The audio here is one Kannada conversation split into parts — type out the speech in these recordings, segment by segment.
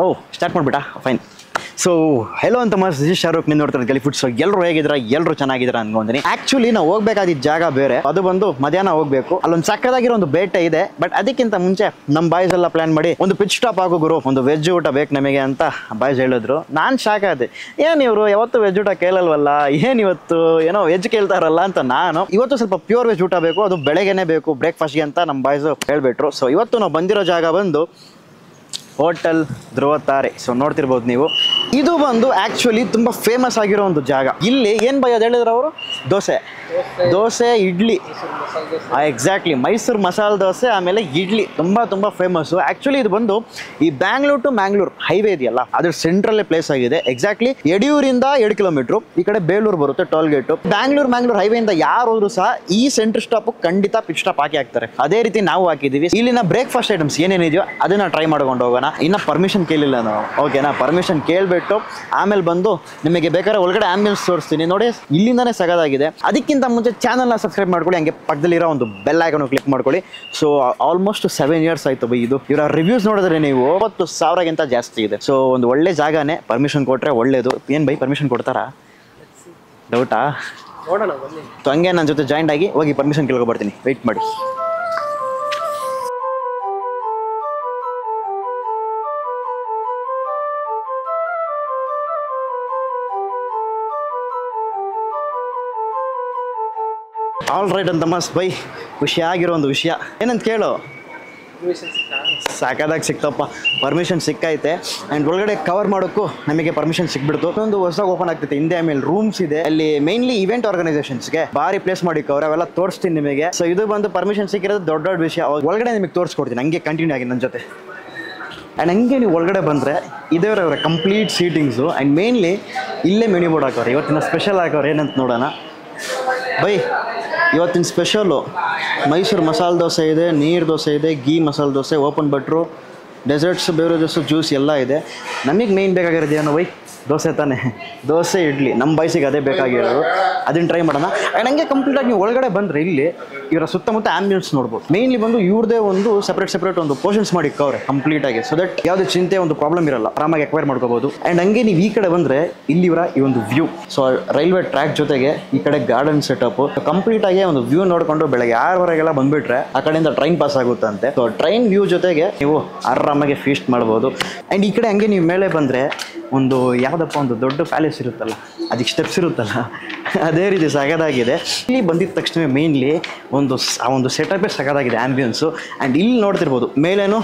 ಓ ಸ್ಟಾರ್ಟ್ ಮಾಡಿಬಿಟ್ಟಾ ಫೈನ್. ಸೊ ಹೆಲೋ ಅಂತ ದಿಸ್ ಇಸ್ ಶಾರುಖ್, ನೀವು ನೋಡ್ತಾರೆ ಗಲಿ ಫುಡ್. ಸೊ ಎಲ್ಲರೂ ಹೇಗಿದ್ದೀರಾ? ಎಲ್ಲರೂ ಚೆನ್ನಾಗಿದ್ದೀರಾ ಅನ್ಕೊಂತೀನಿ. ಆ್ಯಕ್ಚುಲಿ ನಾವು ಹೋಗ್ಬೇಕಾದಿದ್ದ ಜಾಗ ಬೇರೆ, ಅದು ಬಂದು ಮಧ್ಯಾಹ್ನ ಹೋಗಬೇಕು. ಅಲ್ಲೊಂದು ಸಕ್ಕದಾಗಿರೋ ಒಂದು ಬೇಟೆ ಇದೆ. ಬಟ್ ಅದಕ್ಕಿಂತ ಮುಂಚೆ ನಮ್ಮ ಬಾಯ್ಸ್ ಎಲ್ಲ ಪ್ಲಾನ್ ಮಾಡಿ ಒಂದು ಪಿಚ್ ಸ್ಟಾಪ್ ಆಗೋ ಗುರು, ಒಂದು ವೆಜ್ ಊಟ ಬೇಕು ನಮಗೆ ಅಂತ ಬಾಯ್ಸ್ ಹೇಳಿದ್ರು. ನಾನು ಶಾಕ್ ಆದೆ, ಏನು ಇವರು ಯಾವತ್ತು ವೆಜ್ ಊಟ ಕೇಳಲ್ವಲ್ಲ, ಏನು ಇವತ್ತು ಏನೋ ವೆಜ್ ಕೇಳ್ತಾರಲ್ಲ ಅಂತ. ನಾನು ಇವತ್ತು ಸ್ವಲ್ಪ ಪ್ಯೂರ್ ವೆಜ್ ಊಟ ಬೇಕು, ಅದು ಬೆಳಗ್ಗೆನೇ ಬೇಕು ಬ್ರೇಕ್ಫಾಸ್ಟ್ಗೆ ಅಂತ ನಮ್ಮ ಬಾಯ್ಸ್ ಹೇಳ್ಬಿಟ್ರು. ಸೊ ಇವತ್ತು ನಾವು ಬಂದಿರೋ ಜಾಗ ಬಂದು ಹೋಟೆಲ್ ಧ್ರುವತಾರೆ. ಸೊ ನೋಡ್ತಿರ್ಬೋದು ನೀವು, ಇದು ಬಂದು ಆ್ಯಕ್ಚುಲಿ ತುಂಬ ಫೇಮಸ್ ಆಗಿರೋ ಒಂದು ಜಾಗ. ಇಲ್ಲಿ ಏನು ಭಯ ಹೇಳಿದ್ರು ಅವರು? ದೋಸೆ ಇಡ್ಲಿ. ಎಕ್ಸಾಕ್ಟ್ಲಿ, ಮೈಸೂರು ಮಸಾಲೆ ದೋಸೆ ಆಮೇಲೆ ಇಡ್ಲಿ ತುಂಬ ಫೇಮಸ್ಸು. ಆ್ಯಕ್ಚುಲಿ ಇದು ಬಂದು ಈ ಬ್ಯಾಂಗ್ಳೂರ್ ಟು ಮ್ಯಾಂಗ್ಳೂರ್ ಹೈವೇ ಇದೆಯಲ್ಲ, ಅದ್ರ ಸೆಂಟ್ರಲ್ಲೇ ಪ್ಲೇಸ್ ಆಗಿದೆ. ಎಕ್ಸಾಕ್ಟ್ಲಿ ಯಡಿಯೂರಿಂದ 2 ಕಿಲೋಮೀಟ್ರು, ಈ ಕಡೆ ಬೇಲೂರು ಬರುತ್ತೆ ಟೋಲ್ ಗೇಟು. ಮ್ಯಾಂಗ್ಳೂರ್ ಹೈವೇಯಿಂದ ಯಾರು ಹೋದ್ರು ಸಹ ಈ ಸೆಂಟ್ರ್ ಸ್ಟಾಪ್ ಖಂಡಿತ ಪಿಚ್ ಸ್ಟಾಪ್ ಹಾಕ್ತಾರೆ. ಅದೇ ರೀತಿ ನಾವು ಹಾಕಿದ್ದೀವಿ. ಇಲ್ಲಿನ ಬ್ರೇಕ್ಫಾಸ್ಟ್ ಐಟಮ್ಸ್ ಏನೇನಿದೆಯೋ ಅದನ್ನ ಟ್ರೈ ಮಾಡ್ಕೊಂಡು ಹೋಗೋಣ. ಇನ್ನು ಪರ್ಮಿಷನ್ ಕೇಳಿಲ್ಲ ನಾವು, ಓಕೆನಾ? ಪರ್ಮಿಷನ್ ಕೇಳಿಬಿಟ್ಟು ಆಮೇಲೆ ಬಂದು ನಿಮಗೆ ಬೇಕಾದ್ರೆ ಒಳಗಡೆ ಆಂಬಿಯನ್ಸ್ ತೋರಿಸ್ತೀನಿ ನೋಡಿ. ಇಲ್ಲಿಂದಾನೇ ಸಗದಾಗಿದೆ. ಅದಕ್ಕಿಂತ ಮುಂಚೆ ಚಾನಲ್ನ ಸಬ್ಸ್ಕ್ರೈಬ್ ಮಾಡ್ಕೊಳ್ಳಿ, ಹಂಗೆ ಪಕ್ಕದಲ್ಲಿರೋ ಒಂದು ಬೆಲ್ ಐಕಾನ್ ಕ್ಲಿಕ್ ಮಾಡ್ಕೊಳ್ಳಿ. ಸೊ ಆಲ್ಮೋಸ್ಟ್ 7 years ಆಯ್ತು ಬೈ ಇದು. ಇವರ ರಿವ್ಯೂಸ್ ನೋಡಿದ್ರೆ ನೀವು 90,000ಗಿಂತ ಜಾಸ್ತಿ ಇದೆ. ಸೊ ಒಂದು ಒಳ್ಳೆ ಜಾಗನೇ, ಪರ್ಮಿಷನ್ ಕೊಟ್ಟರೆ ಒಳ್ಳೇದು. ಏನು ಬೈ ಪರ್ಮಿಷನ್ ಕೊಡ್ತಾರಾ? ಡೌಟಾ? ಸೊ ಹಂಗೆ ನನ್ನ ಜೊತೆ ಜಾಯಿಂಟ್ ಆಗಿ ಹೋಗಿ ಪರ್ಮಿಷನ್ ಕೇಳ್ಕೊಬರ್ತೀನಿ, ವೆಯ್ಟ್ ಮಾಡಿ. ಆಲ್ ರೈಟ್ ಅಂತ ಮಸ್ ಬೈ, ಖುಷಿಯಾಗಿರೋ ಒಂದು ವಿಷಯ ಏನಂತ ಕೇಳು. ಸಾಕಾದಾಗ ಸಿಕ್ತಪ್ಪ, ಪರ್ಮಿಷನ್ ಸಿಕ್ಕೈತೆ. ಆ್ಯಂಡ್ ಒಳಗಡೆ ಕವರ್ ಮಾಡೋಕ್ಕೂ ನಮಗೆ ಪರ್ಮಿಷನ್ ಸಿಕ್ಬಿಡ್ತು. ಒಂದು ಹೊಸದಾಗಿ ಓಪನ್ ಆಗ್ತೈತೆ ಹಿಂದೆ. ಆಮೇಲೆ ರೂಮ್ಸ್ ಇದೆ ಅಲ್ಲಿ, ಮೇನ್ಲಿ ಇವೆಂಟ್ ಆರ್ಗನೈಸೇಷನ್ಸ್ಗೆ ಭಾರಿ ಪ್ಲೇಸ್ ಮಾಡಿಕವ್ರೆ, ಅವೆಲ್ಲ ತೋರಿಸ್ತೀನಿ ನಿಮಗೆ. ಸೊ ಇದು ಬಂದು ಪರ್ಮಿಷನ್ ಸಿಕ್ಕಿರೋದು ದೊಡ್ಡ ವಿಷಯ. ಒಳಗಡೆ ನಿಮಗೆ ತೋರಿಸ್ಕೊಡ್ತೀನಿ, ಹಂಗೆ ಕಂಟಿನ್ಯೂ ಆಗಿ ನನ್ನ ಜೊತೆ. ಆ್ಯಂಡ್ ಹಂಗೆ ನೀವು ಒಳಗಡೆ ಬಂದರೆ ಇದೇವ್ರೆ ಕಂಪ್ಲೀಟ್ ಸೀಟಿಂಗ್ಸು. ಆ್ಯಂಡ್ ಮೇನ್ಲಿ ಇಲ್ಲೇ ಮೆನ್ಯೂ ಬೋರ್ಡ್ ಹಾಕೋರೆ. ಇವತ್ತಿನ ಸ್ಪೆಷಲ್ ಹಾಕೋರೆ ಏನಂತ ನೋಡೋಣ ಬೈ. ಇವತ್ತಿನ ಸ್ಪೆಷಲು ಮೈಸೂರು ಮಸಾಲೆ ದೋಸೆ ಇದೆ, ನೀರು ದೋಸೆ ಇದೆ, ghee masala dosa, open butter, desserts, beverages, juice ಎಲ್ಲ ಇದೆ. ನಮಗೆ ಮೇಯ್ನ್ ಬೇಕಾಗಿರೋದು ಏನೋ ಬೈ? ದೋಸೆ ತಾನೇ. ದೋಸೆ ಇಡ್ಲಿ ನಮ್ಮ ಬಾಯ್ಸಿಗೆ ಅದೇ ಬೇಕಾಗಿರೋದು. ಅದನ್ನು ಟ್ರೈ ಮಾಡೋಣ. ಆ್ಯಂಡ್ ಹಂಗೆ ಕಂಪ್ಲೀಟಾಗಿ ನೀವು ಒಳಗಡೆ ಬಂದರೆ ಇಲ್ಲಿ ಇವರ ಸುತ್ತಮುತ್ತ ಆ್ಯಂಬಿಯನ್ಸ್ ನೋಡ್ಬೋದು. ಮೇಯ್ನ್ಲಿ ಬಂದು ಇವ್ರದೇ ಒಂದು ಸಪ್ರೇಟ್ ಒಂದು ಪೋರ್ಷನ್ಸ್ ಮಾಡಿ ಇಕ್ಕವ್ರೆ ಕಂಪ್ಲೀಟಾಗಿ. ಸೊ ದಟ್ ಯಾವುದೇ ಚಿಂತೆ ಒಂದು ಪ್ರಾಬ್ಲಮ್ ಇರಲ್ಲ, ಆರಾಮಾಗಿ ಎಕ್ವೈರ್ ಮಾಡ್ಕೋಬೋದು. ಆ್ಯಂಡ್ ಹಂಗೆ ನೀವು ಈ ಕಡೆ ಬಂದರೆ ಇಲ್ಲಿ ಇವರ ಈ ಒಂದು ವ್ಯೂ. ಸೊ ರೈಲ್ವೆ ಟ್ರ್ಯಾಕ್ ಜೊತೆಗೆ ಈ ಕಡೆ ಗಾರ್ಡನ್ ಸೆಟಪ್ಪು. ಕಂಪ್ಲೀಟಾಗಿ ಒಂದು ವ್ಯೂ ನೋಡಿಕೊಂಡು ಬೆಳಗ್ಗೆ 6 ಬಂದುಬಿಟ್ರೆ ಆ ಕಡೆಯಿಂದ ಟ್ರೈನ್ ಪಾಸ್ ಆಗುತ್ತಂತೆ. ಸೊ ಟ್ರೈನ್ ವ್ಯೂ ಜೊತೆಗೆ ನೀವು ಆರಾಮಾಗಿ ಫೀಸ್ಟ್ ಮಾಡ್ಬೋದು. ಆ್ಯಂಡ್ ಈ ಕಡೆ ಹಂಗೆ ನೀವು ಮೇಲೆ ಬಂದರೆ ಒಂದು ಯಾವುದಪ್ಪ ಒಂದು ದೊಡ್ಡ ಪ್ಯಾಲೇಸ್ ಇರುತ್ತಲ್ಲ, ಅದಕ್ಕೆ ಸ್ಟೆಪ್ಸ್ ಇರುತ್ತಲ್ಲ, ಅದೇ ರೀತಿ ಸಗದಾಗಿದೆ. ಇಲ್ಲಿ ಬಂದಿದ್ದ ತಕ್ಷಣ ಮೇನ್ಲಿ ಒಂದು ಸೆಟಪ್ಪೇ ಸಗದಾಗಿದೆ, ಆ್ಯಂಬಿಯನ್ಸು. ಆ್ಯಂಡ್ ಇಲ್ಲಿ ನೋಡ್ತಿರ್ಬೋದು ಮೇಲೇನು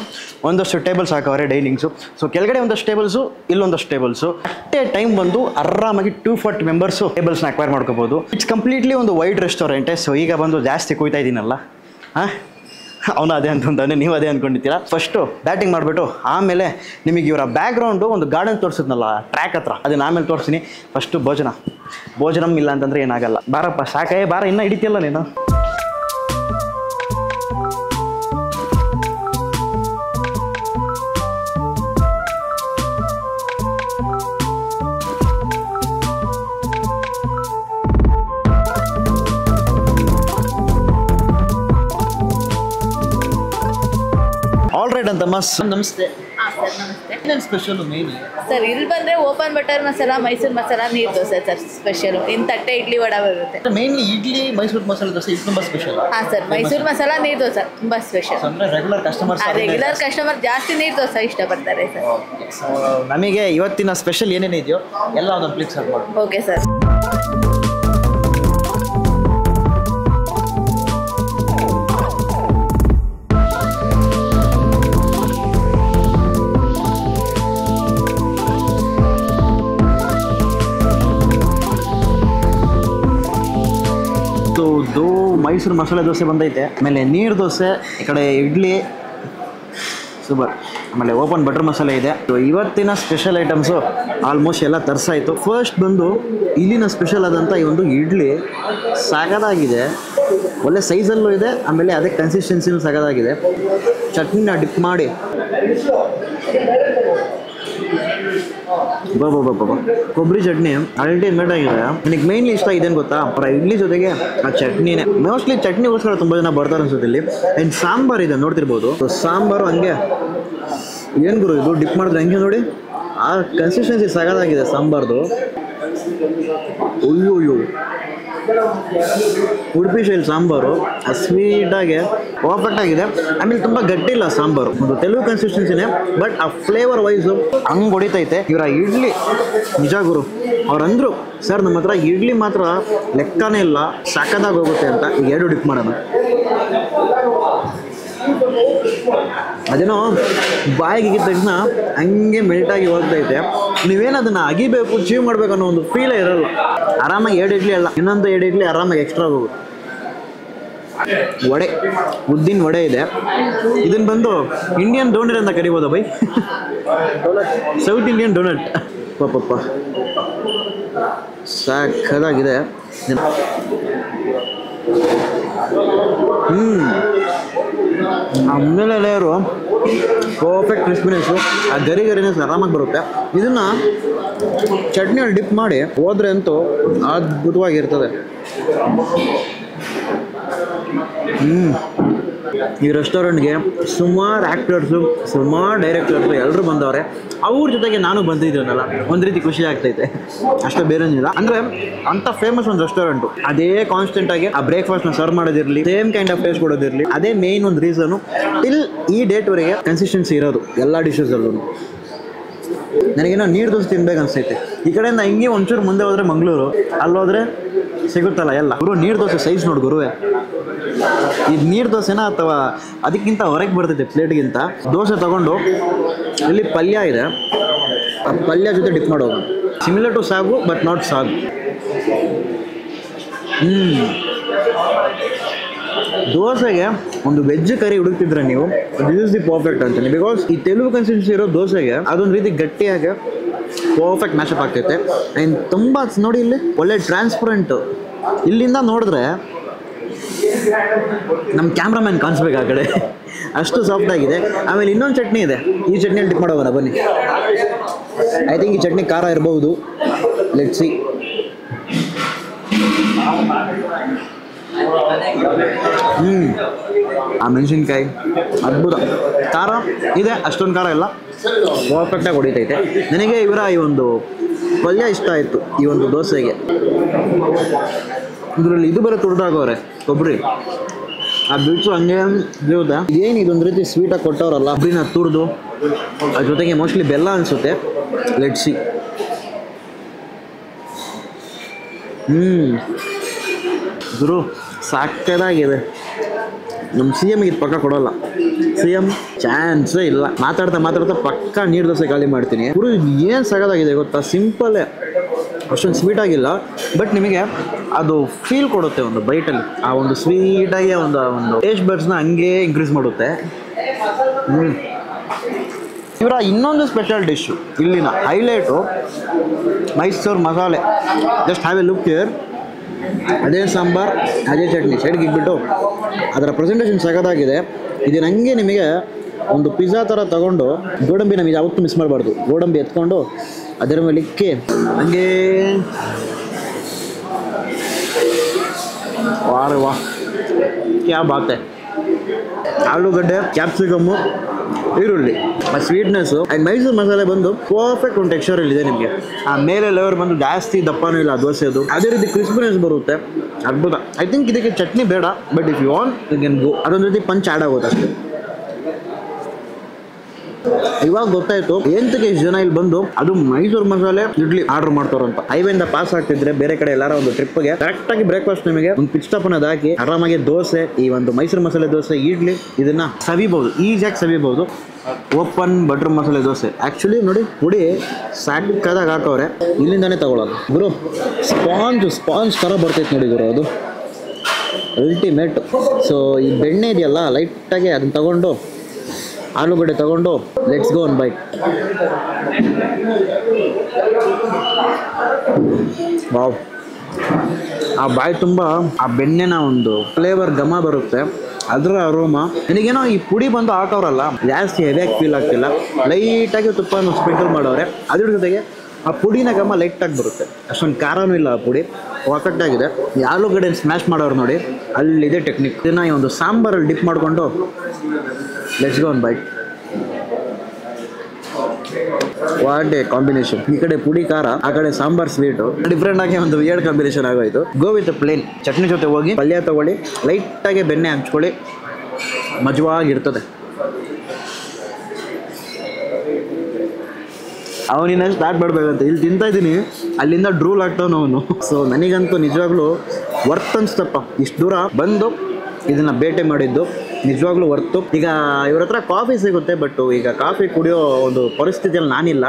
ಒಂದಷ್ಟು ಟೇಬಲ್ಸ್ ಹಾಕವ್ರೆ ಡೈನಿಂಗ್ಸು. ಸೊ ಕೆಳಗಡೆ ಒಂದಷ್ಟು ಟೇಬಲ್ಸು, ಇಲ್ಲೊಂದಷ್ಟು ಟೇಬಲ್ಸು. ಅಷ್ಟೇ ಟೈಮ್ ಬಂದು ಆರಾಮಾಗಿ 240 ಮೆಂಬರ್ಸು ಟೇಬಲ್ಸ್ನ ಅಕ್ವೈರ್ ಮಾಡ್ಕೋಬೋದು. ಇಟ್ಸ್ ಕಂಪ್ಲೀಟ್ಲಿ ಒಂದು ವೈಡ್ ರೆಸ್ಟೋರೆಂಟೇ. ಸೊ ಈಗ ಬಂದು ಜಾಸ್ತಿ ಕೊಯ್ತಾ ಇದ್ದೀನಲ್ಲ, ಅವನು ಅದೇ ಅಂತಂದಾನೆ, ನೀವು ಅದೇ ಅಂದ್ಕೊಂಡಿರ್ತೀರಾ. ಫಸ್ಟು ಬ್ಯಾಟಿಂಗ್ ಮಾಡಿಬಿಟ್ಟು ಆಮೇಲೆ ನಿಮಗೆ ಇವರ ಬ್ಯಾಕ್ಗ್ರೌಂಡು ಒಂದು ಗಾರ್ಡನ್ ತೋರಿಸಿದ್ನಲ್ಲ ಟ್ರ್ಯಾಕ್ ಹತ್ರ, ಅದನ್ನ ಆಮೇಲೆ ತೋರಿಸ್ತೀನಿ. ಫಸ್ಟು ಭೋಜನಂ ಇಲ್ಲ ಅಂತಂದರೆ ಏನಾಗಲ್ಲ. ಬಾರಪ್ಪ, ಸಾಕಾಯೇ ಬಾರ, ಇನ್ನೂ ಹಿಡಿತಿಯಲ್ಲ ನೀನು. ಆಲ್ ರೈಟ್ ಅಂತ ಮಸ್, ನಮಸ್ತೆ. ಏನೇನು ಸ್ಪೆಷಲು ಮೇಯ್ನ್ ಸರ್? ಇಲ್ಲಿ ಬಂದರೆ ಓಪನ್ ಬಟರ್ ಮಸಾಲ, ಮೈಸೂರು ಮಸಾಲ, ನೀರು ದೋಸೆ ಸರ್ ಸ್ಪೆಷಲು. ಇನ್ನು ತಟ್ಟೆ ಇಡ್ಲಿ ವಡ ಬರುತ್ತೆ. ಮೇನ್ಲಿ ಇಡ್ಲಿ, ಮೈಸೂರು ಮಸಾಲೆ ದೋಸೆ ಇದು ತುಂಬ ಸ್ಪೆಷಲ್. ಹಾಂ ಸರ್, ಮೈಸೂರು ಮಸಾಲ, ನೀರು ದೋಸೆ ತುಂಬ ಸ್ಪೆಷಲ್. ಅಂದರೆ ರೆಗ್ಯುಲರ್ ಕಸ್ಟಮರ್ ಜಾಸ್ತಿ ನೀರು ದೋಸೆ ಇಷ್ಟಪಡ್ತಾರೆ ಸರ್. ಸೊ ನಮಗೆ ಇವತ್ತಿನ ಸ್ಪೆಷಲ್ ಏನೇನಿದೆಯೋ ಎಲ್ಲ ಒಂದೊಂದು ಪ್ಲೇಸ್ ಹಾಕ್ಬೋದು. Okay sir. ಮೈಸೂರು ಮಸಾಲೆ ದೋಸೆ ಬಂದೈತೆ, ಆಮೇಲೆ ನೀರು ದೋಸೆ, ಈ ಕಡೆ ಇಡ್ಲಿ ಸೂಪರ್, ಆಮೇಲೆ ಓಪನ್ ಬಟರ್ ಮಸಾಲೆ ಇದೆ. ಸೊ ಇವತ್ತಿನ ಸ್ಪೆಷಲ್ ಐಟಮ್ಸು ಆಲ್ಮೋಸ್ಟ್ ಎಲ್ಲ ತರಿಸಾಯಿತು. ಫಸ್ಟ್ ಬಂದು ಇಲ್ಲಿನ ಸ್ಪೆಷಲ್ ಆದಂಥ ಈ ಒಂದು ಇಡ್ಲಿ ಸಾಗದಾಗಿದೆ, ಒಳ್ಳೆ ಸೈಜಲ್ಲೂ ಇದೆ, ಆಮೇಲೆ ಅದೇ ಕನ್ಸಿಸ್ಟೆನ್ಸಿನೂ ಸಾಗದಾಗಿದೆ. ಚಟ್ನಿನ ಡಿಪ್ ಮಾಡಿ ಕೊಬ್ಬರಿ ಚಟ್ನಿ ಅಲ್ಟಿಮೇಟ್ ಆಗಿದೆ. ನನಗೆ ಮೇನ್ಲಿ ಇಷ್ಟ ಇದೇನು ಗೊತ್ತಾ, ಅವರ ಇಡ್ಲಿ ಜೊತೆಗೆ ಆ ಚಟ್ನಿನೇ. ಮೋಸ್ಟ್ಲಿ ಚಟ್ನಿಗೋಸ್ಕರ ತುಂಬ ಜನ ಬರ್ತಾರೆ ಅನ್ಸುತ್ತೆ ಇಲ್ಲಿ. ಆ್ಯಂಡ್ ಸಾಂಬಾರು ಇದೆ ನೋಡ್ತಿರ್ಬೋದು. ಸಾಂಬಾರು ಹಂಗೆ ಏನು ಗುರು ಇದು ಡಿಪ್ ಮಾಡಿದ್ರೆ ಹಂಗೆ ನೋಡಿ ಆ ಕನ್ಸಿಸ್ಟೆನ್ಸಿ ಸಗದಾಗಿದೆ ಸಾಂಬಾರ್ದು. ಅಯ್ಯೋ ಉಡುಪಿ ಶೈಲಿ ಸಾಂಬಾರು ಸ್ವೀಟಾಗಿ ಪರ್ಫೆಕ್ಟ್ ಆಗಿದೆ. ಆಮೇಲೆ ತುಂಬ ಗಟ್ಟಿ ಇಲ್ಲ ಸಾಂಬಾರು, ಒಂದು ತೆಲುಗು ಕನ್ಸಿಸ್ಟೆನ್ಸಿನೇ, ಬಟ್ ಆ ಫ್ಲೇವರ್ ವೈಸು ಹಂಗೆ ಹೊಡಿತೈತೆ. ಇವರ ಇಡ್ಲಿ ನಿಜ ಗುರು, ಅವ್ರು ಅಂದರು ಸರ್ ನಮ್ಮ ಹತ್ರ ಇಡ್ಲಿ ಮಾತ್ರ ಲೆಕ್ಕನೇ ಇಲ್ಲ, ಸಕ್ಕದಾಗಿ ಹೋಗುತ್ತೆ ಅಂತ. ಈಗ 2 ಡಿಪ್ ಮಾಡೋಣ. ಅದೇನೋ ಬಾಯಿಗೆ ಇದ್ದ ತಕ್ಷಣ ಹಂಗೆ ಮೆಲ್ಟಾಗಿ ಹೋಗ್ತೈತೆ. ನೀವೇನು ಅದನ್ನ ಅಗಿಬೇಕು, ಚೀವ್ ಮಾಡ್ಬೇಕು ಅನ್ನೋ ಒಂದು ಫೀಲೇ ಇರಲ್ಲ. ಆರಾಮಾಗಿ 2 ಇಡ್ಲಿ ಅಲ್ಲ, ಇನ್ನೊಂದು 2 ಇಡ್ಲಿ ಆರಾಮಾಗಿ ಎಕ್ಸ್ಟ್ರಾ ಹೋಗುತ್ತೆ. ವಡೆ, ಉದ್ದಿನ ವಡೆ ಇದೆ. ಇದನ್ನ ಬಂದು ಇಂಡಿಯನ್ ಡೋನಟ್ ಅಂತ ಕರಿಬೋದಾ ಬೈ? South Indian donut. ಪಾಪಪ್ಪ ಸಾಕದಾಗಿದೆ. ಆಮೇಲೆ ಲೇಯರು ಪರ್ಫೆಕ್ಟ್ ಕ್ರಿಸ್ಪಿನೆಸ್ಸು, ಆ ಗರಿನೆಸ್ ಆರಾಮಾಗಿ ಬರುತ್ತೆ. ಇದನ್ನು ಚಟ್ನಿಯಲ್ಲಿ ಡಿಪ್ ಮಾಡಿ ಹೋದ್ರೆ ಅಂತೂ ಅದ್ಭುತವಾಗಿರ್ತದೆ. ಈ ರೆಸ್ಟೋರೆಂಟ್ಗೆ ಸುಮಾರು ಆ್ಯಕ್ಟರ್ಸು, ಸುಮಾರು ಡೈರೆಕ್ಟರ್ಸು ಎಲ್ಲರೂ ಬಂದವ್ರೆ. ಅವ್ರ ಜೊತೆಗೆ ನಾನು ಬಂದಿದ್ದೀನಲ್ಲ, ಒಂದು ರೀತಿ ಖುಷಿ ಆಗ್ತೈತೆ, ಅಷ್ಟು ಬೇರೇನಿಲ್ಲ. ಅಂದರೆ ಅಂಥ ಫೇಮಸ್ ಒಂದು ರೆಸ್ಟೋರೆಂಟು, ಅದೇ ಕಾನ್ಸ್ಟೆಂಟಾಗಿ ಆ ಬ್ರೇಕ್ಫಾಸ್ಟ್ನ ಸರ್ವ್ ಮಾಡೋದಿರಲಿ, ಸೇಮ್ ಕೈಂಡ್ ಆಫ್ ಟೇಸ್ಟ್ ಕೊಡೋದಿರಲಿ, ಅದೇ ಮೇಯ್ನ್ ಒಂದು ರೀಸನು ಟಿಲ್ ಈ ಡೇಟ್ವರೆಗೆ ಕನ್ಸಿಸ್ಟೆನ್ಸಿ ಇರೋದು ಎಲ್ಲ ಡಿಶಸಲ್ಲೂ. ನನಗೇನೋ ನೀರು ದೋಸೆ ತಿನ್ಬೇಕು ಅನಿಸ್ತೈತೆ. ಈ ಕಡೆಯಿಂದ ಹಿಂಗೆ ಒಂಚೂರು ಮುಂದೆ ಹೋದರೆ ಮಂಗಳೂರು, ಅಲ್ಲೋದ್ರೆ ಸಿಗುತ್ತಲ್ಲ ಎಲ್ಲ. ಗುರು ನೀರು ದೋಸೆ ಸೈಜ್ ನೋಡಿ ಗುರುವೆ, ಇದು ನೀರು ದೋಸೆನಾ ಅಥವಾ ಅದಕ್ಕಿಂತ ಹೊರಗೆ ಬರ್ತೈತೆ ಪ್ಲೇಟ್ಗಿಂತ. ದೋಸೆ ತಗೊಂಡು ಇಲ್ಲಿ ಪಲ್ಯ ಇದೆ, ಆ ಪಲ್ಯ ಜೊತೆ ಡಿಪ್ ಮಾಡೋದು. ಸಿಮಿಲರ್ ಟು ಸಾಗು ಬಟ್ ನಾಟ್ ಸಾಗು. ದೋಸೆಗೆ ಒಂದು ವೆಜ್ ಕರಿ ಹುಡುಕ್ತಿದ್ರೆ ನೀವು, ದಿಸ್ ಇಸ್ ದಿ ಪರ್ಫೆಕ್ಟ್ ಅಂತೀನಿ. ಬಿಕಾಸ್ ಈ ತೆಲುಗು ಕನ್ಸಿಸ್ಟೆನ್ಸಿ ಇರೋ ದೋಸೆಗೆ ಅದೊಂದು ರೀತಿ ಗಟ್ಟಿಯಾಗಿ ಪರ್ಫೆಕ್ಟ್ ಮ್ಯಾಶಪ್ ಆಗ್ತೈತೆ. ಆ್ಯಂಡ್ ತುಂಬ ನೋಡಿ ಇಲ್ಲಿ ಒಳ್ಳೆ ಟ್ರಾನ್ಸ್ಪರೆಂಟು. ಇಲ್ಲಿಂದ ನೋಡಿದ್ರೆ ನಮ್ಮ ಕ್ಯಾಮ್ರಾಮ್ಯಾನ್ ಕಾಣಿಸ್ಬೇಕು ಆ ಕಡೆ, ಅಷ್ಟು ಸಾಫ್ಟ್ ಆಗಿದೆ. ಆಮೇಲೆ ಇನ್ನೊಂದು ಚಟ್ನಿ ಇದೆ, ಈ ಚಟ್ನಿಯಲ್ಲಿ ಡಿಪ್ ಮಾಡೋಣ ಬನ್ನಿ. ಐ ಥಿಂಕ್ ಈ ಚಟ್ನಿ ಖಾರ ಇರ್ಬೋದು, ಲೆಟ್ಸ್ ಸಿ. ಆ ಮೆಣಸಿನ್ಕಾಯಿ ಅದ್ಭುತ, ಖಾರ ಇದೆ, ಅಷ್ಟೊಂದು ಖಾರ ಇಲ್ಲ, ಪರ್ಫೆಕ್ಟಾಗಿ ಹೊಡಿತೈತೆ. ನನಗೆ ಇವರ ಈ ಒಂದು ಪಲ್ಯ ಇಷ್ಟ ಆಯಿತು ಈ ಒಂದು ದೋಸೆಗೆ. ಇದರಲ್ಲಿ ಇದು ಬೇರೆ ತುರ್ದಾಗವ್ರೆ ಕೊಬ್ಬರಿ, ಆ ಬಿಡ್ಸು ಹಂಗೆ ಇರುತ್ತೆ. ಏನು ಇದೊಂದು ರೀತಿ ಸ್ವೀಟಾಗಿ ಕೊಟ್ಟವ್ರಲ್ಲ, ಕೊಬ್ಬರಿನ ತುರಿದು ಅದ್ರ ಜೊತೆಗೆ ಮೋಸ್ಟ್ಲಿ ಬೆಲ್ಲ ಅನಿಸುತ್ತೆ. Let's see. ಗುರು ಸಾಕದಾಗಿದೆ. ನಮ್ಮ CM ಇದು ಪಕ್ಕ ಕೊಡೋಲ್ಲ, CM ಚಾನ್ಸೇ ಇಲ್ಲ. ಮಾತಾಡ್ತಾ ಪಕ್ಕ ನೀರು ದೋಸೆ ಖಾಲಿ ಮಾಡ್ತೀನಿ. ಗುರು ಏನು ಸಗದಾಗಿದೆ ಗೊತ್ತಾ, ಸಿಂಪಲ್ಲೇ, ಅಷ್ಟೊಂದು ಸ್ವೀಟಾಗಿಲ್ಲ, ಬಟ್ ನಿಮಗೆ ಅದು ಫೀಲ್ ಕೊಡುತ್ತೆ ಒಂದು ಬೈಟಲ್ಲಿ. ಆ ಒಂದು ಸ್ವೀಟಾಗಿ ಒಂದು ಟೇಸ್ಟ್ ಬಡ್ಸ್ನ ಹಂಗೆ ಇನ್ಕ್ರೀಸ್ ಮಾಡುತ್ತೆ. ಇವರ ಇನ್ನೊಂದು ಸ್ಪೆಷಲ್ ಡಿಶ್ಶು, ಇಲ್ಲಿನ ಹೈಲೈಟು ಮೈಸೂರು ಮಸಾಲೆ. Just have A look here. ಅದೇ ಸಾಂಬಾರ್, ಅದೇ ಚಟ್ನಿ ಸೈಡ್ಗೆ ಇಟ್ಬಿಟ್ಟು ಅದರ ಪ್ರೆಸೆಂಟೇಷನ್ ಸಗದಾಗಿದೆ. ಇದನ್ನ ಹಂಗೆ ನಿಮಗೆ ಒಂದು ಪಿಜ್ಜಾ ಥರ ತಗೊಂಡು, ಗೋಡಂಬಿ ನಮಗೆ ಯಾವತ್ತೂ ಮಿಸ್ ಮಾಡಬಾರ್ದು, ಗೋಡಂಬಿ ಎತ್ಕೊಂಡು ಅದರ ಮೇಲೆ ಇಕ್ಕಿ ಹಂಗೆ ವಾಹ ಕ್ಯಾ ಬಾತೆ. ಆಲೂಗಡ್ಡೆ, ಕ್ಯಾಪ್ಸಿಕಮ್ಮು, ಈರುಳ್ಳಿ, ಆ ಸ್ವೀಟ್ನೆಸ್ಸು ಆ್ಯಂಡ್ ಮೈಸೂರು ಮಸಾಲೆ ಬಂದು ಪರ್ಫೆಕ್ಟ್ ಒಂದು ಟೆಕ್ಸ್ಚರಲ್ಲಿ ಇದೆ ನಿಮಗೆ. ಆ ಮೇಲೆ ಲೆವರ್ ಬಂದು ಜಾಸ್ತಿ ದಪ್ಪನೂ ಇಲ್ಲ ದೋಸೆದು, ಅದೇ ರೀತಿ ಕ್ರಿಸ್ಪಿನೆಸ್ ಬರುತ್ತೆ, ಅದ್ಭುತ. ಐ ಥಿಂಕ್ ಇದಕ್ಕೆ ಚಟ್ನಿ ಬೇಡ, but if you want you can go. ಅದೊಂದು ರೀತಿ ಪಂಚ್ ಆ್ಯಡ್ ಆಗುತ್ತೆ ಅಷ್ಟೇ. ಇವಾಗ ಗೊತ್ತಾಯ್ತು ಎಂತಕ್ಕೆ ಇಷ್ಟು ಜನ ಇಲ್ಲಿ ಬಂದು ಅದು ಮೈಸೂರು ಮಸಾಲೆ ಇಡ್ಲಿ ಆರ್ಡರ್ ಮಾಡ್ತಾರಂತ. ಹೈವೇಯಿಂದ ಪಾಸ್ ಆಗ್ತಿದ್ರೆ ಬೇರೆ ಕಡೆ ಎಲ್ಲಾರ ಒಂದು ಟ್ರಿಪ್ಗೆ ಕರೆಕ್ಟಾಗಿ ಬ್ರೇಕ್ಫಾಸ್ಟ್ ನಿಮಗೆ ಒಂದು ಪಿಚ್ ಸ್ಟಾಪ್ ಅನ್ನೋದು ಹಾಕಿ ಆರಾಮಾಗಿ ದೋಸೆ, ಈ ಒಂದು ಮೈಸೂರು ಮಸಾಲೆ ದೋಸೆ, ಇಡ್ಲಿ ಇದನ್ನ ಸವಿಬಹುದು, ಈಸಿಯಾಗಿ ಸವಿಬಹುದು. Open butter masala dosa actually ನೋಡಿ ಪುಡಿ ಸಾಕಾದಾಗ ಹಾಕವ್ರೆ, ಇಲ್ಲಿಂದಾನೇ ತಗೊಳ್ಳೋದು ಗುರು. ಸ್ಪಾಂಜ್ ಥರ ಬರ್ತೈತೆ ನೋಡಿ ಗುರು, ಅದು ಅಲ್ಟಿಮೇಟ್. ಸೊ ಈ ಬೆಣ್ಣೆ ಇದೆಯಲ್ಲ ಲೈಟಾಗಿ ಅದನ್ನ ತಗೊಂಡು ಆಲೂಗಡ್ಡೆ ತಗೊಂಡು let's go one bite. Wow, ಆ ಬಾಯಿ ತುಂಬ ಆ ಬೆಣ್ಣೆನ ಒಂದು ಫ್ಲೇವರ್ ಘಮ ಬರುತ್ತೆ, ಅದರ ಅರೋಮ. ನನಗೇನೋ ಈ ಪುಡಿ ಬಂದು ಹಾಕೋರಲ್ಲ ಜಾಸ್ತಿ ಹೆವಿಯಾಗಿ ಫೀಲ್ ಆಗ್ತಿಲ್ಲ, ಲೈಟಾಗಿ ತುಪ್ಪನ ಸ್ಪ್ರಿಂಕಲ್ ಮಾಡೋರೆ, ಅದ್ರ ಜೊತೆಗೆ ಆ ಪುಡಿನ ಘಮ ಲೈಟಾಗಿ ಬರುತ್ತೆ, ಅಷ್ಟೊಂದು ಖಾರನೂ ಇಲ್ಲ. ಆ ಪುಡಿ ಪರ್ಫೆಕ್ಟ್ ಆಗಿದೆ. ಈ ಆಲೂಗಡ್ಡೆ ಸ್ಮ್ಯಾಶ್ ಮಾಡೋರು ನೋಡಿ, ಅಲ್ಲಿದೆ ಟೆಕ್ನಿಕ್. ಇದನ್ನ ಈ ಒಂದು ಸಾಂಬಾರಲ್ಲಿ ಡಿಪ್ ಮಾಡಿಕೊಂಡು let's go one bite. What a combination. ಈ ಕಡೆ ಪುಡಿ ಖಾರ, ಆ ಕಡೆ ಸಾಂಬಾರ್ ಸ್ವೀಟು, ಡಿಫ್ರೆಂಟ್ ಆಗಿ ಒಂದು ವಿಯರ್ಡ್ ಕಾಂಬಿನೇಷನ್ ಆಗೋಯ್ತು. ಗೋ ವಿತ್ ಪ್ಲೇನ್ ಚಟ್ನಿ ಜೊತೆ ಹೋಗಿ ಪಲ್ಯ ತಗೊಳ್ಳಿ, ಲೈಟಾಗಿ ಬೆಣ್ಣೆ ಹಂಚ್ಕೊಳ್ಳಿ, ಮಜವಾಗಿರ್ತದೆ. ಅವನಿನ್ನ ಸ್ಟಾರ್ಟ್ ಮಾಡಬೇಕಂತ ಇಲ್ಲಿ ತಿಂತಾ ಇದ್ದೀನಿ, ಅಲ್ಲಿಂದ ಡ್ರೂಲ್ ಆಗ್ತಾವನು ಅವನು. ಸೊ ನನಗಂತೂ ನಿಜವಾಗ್ಲೂ ವರ್ತ್ ಅನ್ಸ್ತಪ್ಪ. ಇಷ್ಟು ದೂರ ಬಂದು ಇದನ್ನು ಬೇಟೆ ಮಾಡಿದ್ದು ನಿಜವಾಗ್ಲೂ ವರ್ತು. ಈಗ ಇವ್ರ ಹತ್ರ ಕಾಫಿ ಸಿಗುತ್ತೆ, ಬಟ್ ಈಗ ಕಾಫಿ ಕುಡಿಯೋ ಒಂದು ಪರಿಸ್ಥಿತಿಯಲ್ಲಿ ನಾನಿಲ್ಲ.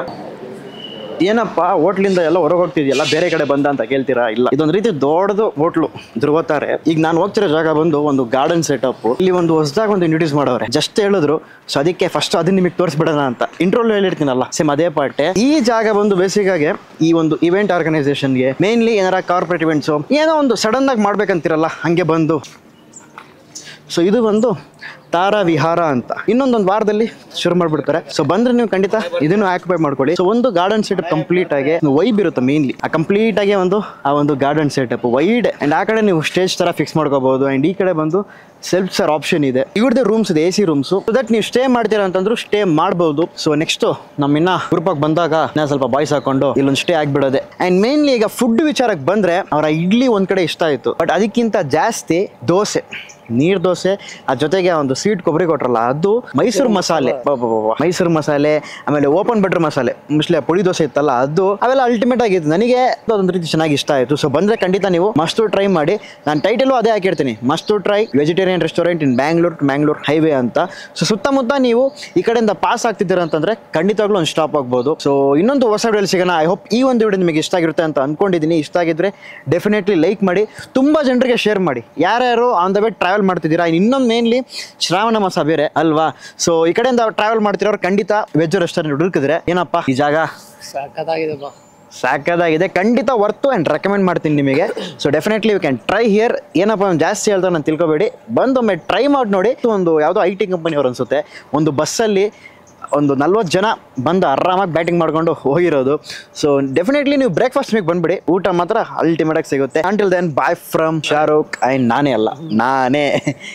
ಏನಪ್ಪ ಹೋಟ್ಲಿಂದ ಎಲ್ಲ ಹೊರಗೆ ಹೋಗ್ತಿದ್ಯಲ್ಲ, ಬೇರೆ ಕಡೆ ಬಂದ ಅಂತ ಕೇಳ್ತೀರಾ? ಇಲ್ಲ, ಇದೊಂದು ರೀತಿ ದೊಡ್ಡದು ಹೋಟ್ಲು ಧ್ರುವತಾರೆ. ಈಗ ನಾನು ಹೋಗ್ತಿರೋ ಜಾಗ ಬಂದು ಒಂದು ಗಾರ್ಡನ್ ಸೆಟಪ್. ಇಲ್ಲಿ ಒಂದು ಹೊಸದಾಗ ಒಂದು ಇಂಟ್ರೊಡ್ಯೂಸ್ ಮಾಡವ್ರೆ, ಜಸ್ಟ್ ಹೇಳಿದ್ರು. ಸೊ ಅದಕ್ಕೆ ಫಸ್ಟ್ ಅದನ್ನ ನಿಮಗೆ ತೋರಿಸ್ಬಿಡೋಣ ಅಂತ ಇಂಟ್ರೋಲ್ ಹೇಳಿರ್ತೀನಲ್ಲ, ಸೇಮ್ ಅದೇ ಪಾರ್ಟೆ. ಈ ಜಾಗ ಬಂದು ಬೇಸಿಕ್ ಆಗಿ ಈ ಒಂದು ಇವೆಂಟ್ ಆರ್ಗನೈಸೇಷನ್ಗೆ, ಮೇನ್ಲಿ ಏನಾರ ಕಾರ್ಪೊರೇಟ್ ಇವೆಂಟ್ಸು ಏನೋ ಒಂದು ಸಡನ್ ಆಗಿ ಮಾಡ್ಬೇಕಂತಿರಲ್ಲ, ಹಂಗೆ ಬಂದು. ಸೊ ಇದು ಒಂದು ತಾರಾ ವಿಹಾರ ಅಂತ ಇನ್ನೊಂದೊಂದು ವಾರದಲ್ಲಿ ಶುರು ಮಾಡ್ಬಿಡ್ತಾರೆ. ಸೊ ಬಂದ್ರೆ ನೀವು ಖಂಡಿತ ಇದನ್ನು ಆಕ್ಯುಪೈ ಮಾಡ್ಕೊಳ್ಳಿ. ಸೊ ಒಂದು ಗಾರ್ಡನ್ ಸೆಟಪ್ ಕಂಪ್ಲೀಟ್ ಆಗಿ ವೈಬ್ ಇರುತ್ತೆ. ಮೇನ್ಲಿ ಆ ಕಂಪ್ಲೀಟ್ ಆಗಿ ಆ ಒಂದು ಗಾರ್ಡನ್ ಸೆಟಪ್ ವೈಡ್, ಅಂಡ್ ಆ ಕಡೆ ನೀವು ಸ್ಟೇಜ್ ತರ ಫಿಕ್ಸ್ ಮಾಡ್ಕೋಬಹುದು. ಅಂಡ್ ಈ ಕಡೆ ಬಂದು ಸೆಲ್ಫ್ ಸರ್ ಆಪ್ಷನ್ ಇದೆ. ಇವ್ರದೇ ರೂಮ್ಸ್ ಇದೆ, AC ರೂಮ್ಸ್. ಸೊ ದಟ್ ನೀವು ಸ್ಟೇ ಮಾಡ್ತೀರಾ ಅಂತಂದ್ರು ಸ್ಟೇ ಮಾಡ್ಬೋದು. ಸೊ ನೆಕ್ಸ್ಟ್ ನಮ್ಮಿನ್ನ ಗ್ರೂಪಾಗಿ ಬಂದಾಗ ನಾ ಸ್ವಲ್ಪ ಬಾಯ್ಸ್ ಹಾಕೊಂಡು ಇಲ್ಲೊಂದು ಸ್ಟೇ ಆಗ್ಬಿಡೋದೆ. ಅಂಡ್ ಮೇನ್ಲಿ ಈಗ ಫುಡ್ ವಿಚಾರಕ್ಕೆ ಬಂದ್ರೆ ಅವರ ಇಡ್ಲಿ ಒಂದ್ ಕಡೆ ಇಷ್ಟ ಆಯ್ತು, ಬಟ್ ಅದಕ್ಕಿಂತ ಜಾಸ್ತಿ ದೋಸೆ, ನೀರ್ ದೋಸೆ, ಅದ್ರ ಜೊತೆಗೆ ಒಂದು ಸ್ವೀಟ್ ಕೊಬ್ಬರಿ ಕೊಟ್ರಲ್ಲ ಅದು, ಮೈಸೂರು ಮಸಾಲೆ, ಮೈಸೂರು ಮಸಾಲೆ, ಆಮೇಲೆ ಓಪನ್ ಬಟರ್ ಮಸಾಲೆ, ಮೋಸ್ಟ್ಲಿ ಪುಡಿ ದೋಸೆ ಇತ್ತಲ್ಲ ಅದು, ಅವೆಲ್ಲ ಅಲ್ಟಿಮೇಟ್ ಆಗಿತ್ತು. ನನಗೆ ಅದೊಂದು ರೀತಿ ಚೆನ್ನಾಗಿ ಇಷ್ಟ ಆಯಿತು. ಸೊ ಬಂದರೆ ಖಂಡಿತ ನೀವು ಮಸ್ಟ್ ಟ್ರೈ ಮಾಡಿ. ನಾನು ಟೈಟಲು ಅದೇ ಹಾಕಿರ್ತೀನಿ, ಮಸ್ಟ್ ಟ್ರೈ ವೆಜಿಟೇರಿಯನ್ ರೆಸ್ಟೋರೆಂಟ್ ಇನ್ ಬ್ಯಾಂಗ್ಳೂರ್ ಹೈವೇ ಅಂತ. ಸೊ ಸುತ್ತಮುತ್ತ ನೀವು ಈ ಕಡೆಯಿಂದ ಪಾಸ್ ಆಗ್ತಿದ್ದೀರ ಅಂತಂದ್ರೆ ಖಂಡಿತವಾಗ್ಲೂ ಒಂದು ಸ್ಟಾಪ್ ಆಗ್ಬೋದು. ಸೊ ಇನ್ನೊಂದು ಹೊಸ ವಿಡಿಯೋ ಸಿಗೋಣ. ಐ ಹೋಪ್ ಈ ಒಂದು ವಿಡಿಯೋ ನಿಮಗೆ ಇಷ್ಟ ಆಗಿರುತ್ತೆ ಅಂತ ಅನ್ಕೊಂಡಿದ್ದೀನಿ. ಇಷ್ಟ ಆಗಿದ್ರೆ ಡೆಫಿನೆಟ್ಲಿ ಲೈಕ್ ಮಾಡಿ, ತುಂಬ ಜನರಿಗೆ ಶೇರ್ ಮಾಡಿ. ಯಾರ್ಯಾರು ಆನ್ ದ ವೇ ಟ್ರಾವೆಲ್ ಮಾಡ್ತಿದ್ದೀರಾ, ಇನ್ನೊಂದು ಮೇನ್ಲಿ ಶ್ರಾವಣ ಮಾಸ ಬೇರೆ ಅಲ್ವಾ. ಸೊ ಈ ಕಡೆಯಿಂದ ಟ್ರಾವೆಲ್ ಮಾಡ್ತಿರೋರು ಖಂಡಿತ ವೆಜ್ ರೆಸ್ಟೋರೆಂಟ್ ಹುಡುಕಿದ್ರೆ ಏನಪ್ಪ ಈ ಜಾಗ ಸಾಕಾಗಿದೆ, ಖಂಡಿತ ವರ್ತು ಆ್ಯಂಡ್ ರೆಕಮೆಂಡ್ ಮಾಡ್ತೀನಿ ನಿಮಗೆ. So definitely you can try here. ಏನಪ್ಪ ಜಾಸ್ತಿ ಹೇಳ್ತಾರೆ ನಾನು ತಿಳ್ಕೊಬೇಡಿ, ಬಂದೊಮ್ಮೆ ಟ್ರೈ ಮಾಡಿ ನೋಡಿ. ಒಂದು ಯಾವುದೋ IT ಕಂಪನಿಯವ್ರು ಅನಿಸುತ್ತೆ, ಒಂದು ಬಸ್ಸಲ್ಲಿ ಒಂದು 40 ಜನ ಬಂದು ಆರಾಮಾಗಿ ಬ್ಯಾಟಿಂಗ್ ಮಾಡ್ಕೊಂಡು ಹೋಗಿರೋದು. ಸೊ ಡೆಫಿನೆಟ್ಲಿ ನೀವು ಬ್ರೇಕ್ಫಾಸ್ಟ್ ಮೇಲೆ ಬಂದ್ಬಿಡಿ, ಊಟ ಮಾತ್ರ ಅಲ್ಟಿಮೇಟಾಗಿ ಸಿಗುತ್ತೆ. Until then bye from Shahrukh. And ನಾನೇ